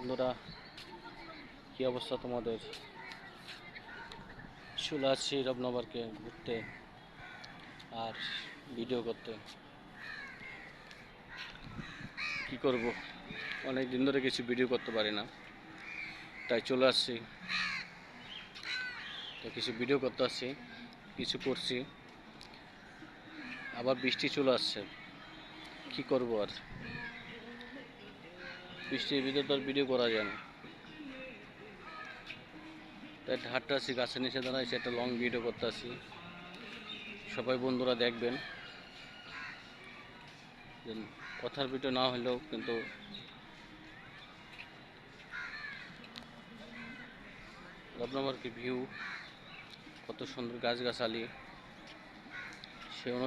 বন্ধুরা, কি অবস্থা তোমাদের? চলে আসছি রবনগরকে ঘুরতে আর ভিডিও করতে। কি করব, অনেক দিন ধরে কিছু ভিডিও করতে পারি না, তাই চলে আসছি। তাই কিছু ভিডিও করতে আসছি, কিছু করছি। আবার বৃষ্টি চলে আসছে, কি করব আর? বৃষ্টির ভিতরে তো আর ভিডিও করা যায় না, তাই হাঁটতে আসছি, গাছের নিচে দাঁড়াইছি, একটা লং ভিডিও করতে আসছি। সবাই বন্ধুরা দেখবেন, কথার ভিডিও না হলেও কিন্তু রবনগর কি ভিউ, কত সুন্দর গাছগাছালি।